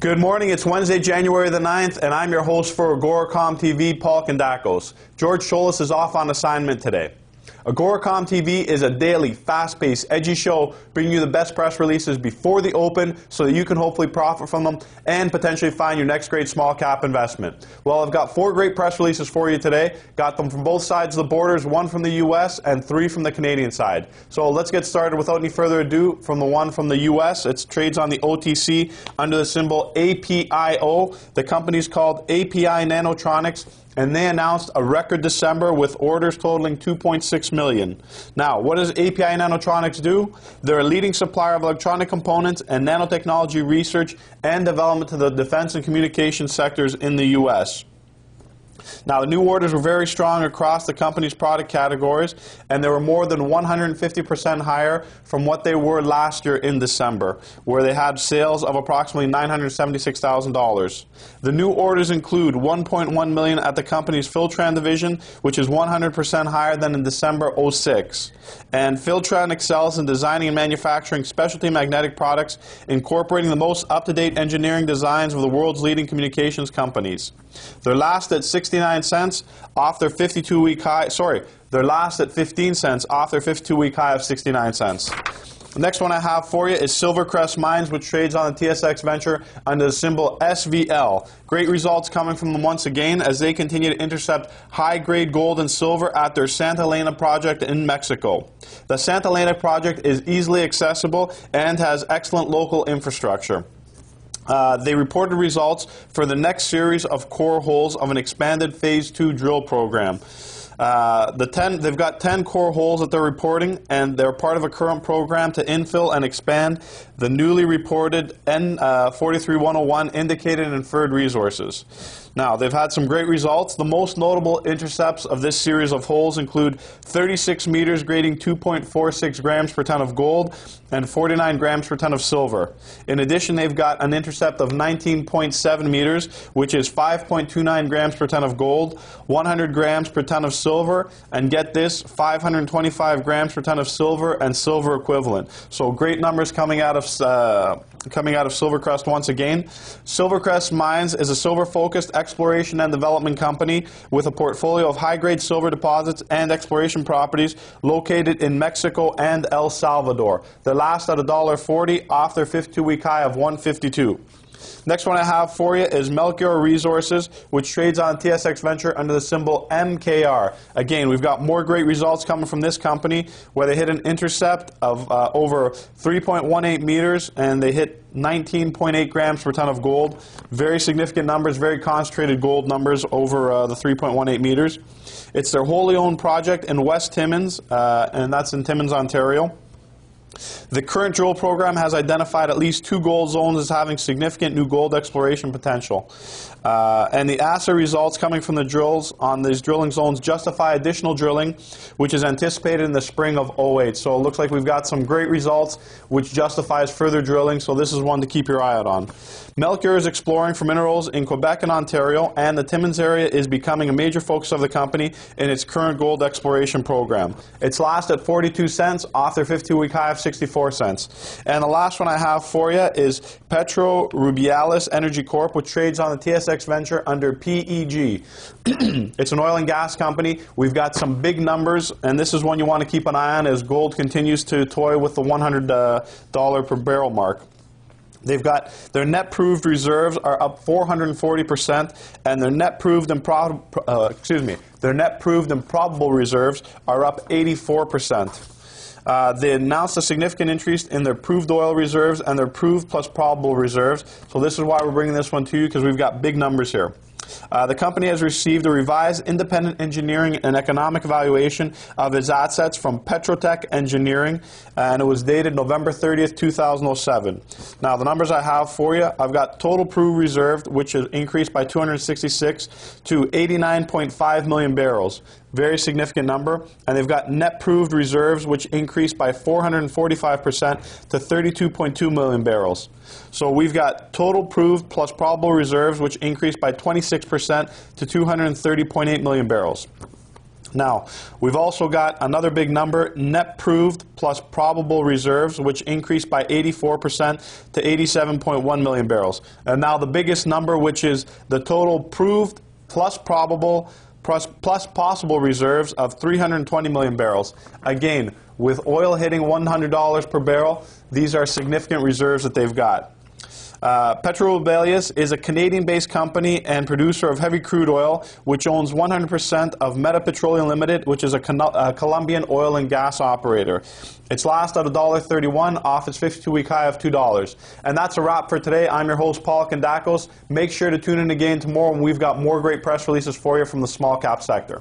Good morning. It's Wednesday, January the 9th, and I'm your host for AGORACOM TV, Paul Kandakos. George Scholas is off on assignment today. AGORACOM TV is a daily, fast-paced, edgy show bringing you the best press releases before the open so that you can hopefully profit from them and potentially find your next great small cap investment. Well, I've got 4 great press releases for you today. Got them from both sides of the borders, 1 from the U.S. and 3 from the Canadian side. So let's get started without any further ado from the one from the U.S. It trades on the OTC under the symbol APIO. The company's called API Nanotronics, and they announced a record December with orders totaling $2.6 million. Now, what does API Nanotronics do? They're a leading supplier of electronic components and nanotechnology research and development to the defense and communication sectors in the U.S. Now, the new orders were very strong across the company's product categories, and they were more than 150% higher from what they were last year in December, where they had sales of approximately $976,000. The new orders include $1.1 million at the company's Filtran division, which is 100% higher than in December '06. And Filtran excels in designing and manufacturing specialty magnetic products, incorporating the most up-to-date engineering designs of the world's leading communications companies. They're last at 69 cents off their 52-week high. They're last at 15 cents off their 52-week high of 69 cents. The next one I have for you is SilverCrest Mines, which trades on the TSX Venture under the symbol SVL. Great results coming from them once again as they continue to intercept high-grade gold and silver at their Santa Elena project in Mexico. The Santa Elena project is easily accessible and has excellent local infrastructure. They reported results for the next series of core holes of an expanded Phase 2 drill program. They've got 10 core holes that they're reporting, and they're part of a current program to infill and expand the newly reported N43101 indicated and inferred resources. Now, they've had some great results. The most notable intercepts of this series of holes include 36 meters grading 2.46 grams per ton of gold and 49 grams per ton of silver. In addition, they've got an intercept of 19.7 meters, which is 5.29 grams per ton of gold, 100 grams per ton of silver, and get this, 525 grams per ton of silver and silver equivalent. So great numbers coming out of SilverCrest once again. SilverCrest Mines is a silver-focused exploration and development company with a portfolio of high-grade silver deposits and exploration properties located in Mexico and El Salvador. They're last at $1.40 off their 52-week high of $1.52. Next one I have for you is Melkior Resources, which trades on TSX Venture under the symbol MKR. Again, we've got more great results coming from this company, where they hit an intercept of over 3.18 meters, and they hit 19.8 grams per ton of gold. Very significant numbers, very concentrated gold numbers over the 3.18 meters. It's their wholly owned project in West Timmins, and that's in Timmins, Ontario. The current drill program has identified at least 2 gold zones as having significant new gold exploration potential. And the assay results coming from the drills on these drilling zones justify additional drilling, which is anticipated in the spring of '08. So it looks like we've got some great results, which justifies further drilling, so this is one to keep your eye out on. Melkior is exploring for minerals in Quebec and Ontario, and the Timmins area is becoming a major focus of the company in its current gold exploration program. It's last at 42 cents off their 52-week high of 64 cents. And the last one I have for you is Petro Rubiales Energy Corp, which trades on the TSX Venture under PEG. It's an oil and gas company. We've got some big numbers, and this is one you want to keep an eye on as gold continues to toy with the $100 per barrel mark. They've got their net proved reserves are up 440%, and their net proved and probable reserves are up 84%. They announced a significant increase in their proved oil reserves and their proved plus probable reserves. So this is why we're bringing this one to you, because we've got big numbers here. The company has received a revised independent engineering and economic evaluation of its assets from Petrotech Engineering, and it was dated November 30th, 2007. Now, the numbers I have for you, I've got total proved reserve, which has increased by 266 to 89.5 million barrels. Very significant number. And they've got net proved reserves, which increased by 445% to 32.2 million barrels. So we've got total proved plus probable reserves, which increased by 26% to 230.8 million barrels. Now, we've also got another big number, net proved plus probable reserves, which increased by 84% to 87.1 million barrels. And now the biggest number, which is the total proved plus probable plus possible reserves of 320 million barrels. Again, with oil hitting $100 per barrel, these are significant reserves that they've got. Petro Rubiales is a Canadian-based company and producer of heavy crude oil, which owns 100% of Meta Petroleum Limited, which is a Colombian oil and gas operator. It's last at $1.31 off its 52-week high of $2. And that's a wrap for today. I'm your host, Paul Kondakos. Make sure to tune in again tomorrow when we've got more great press releases for you from the small cap sector.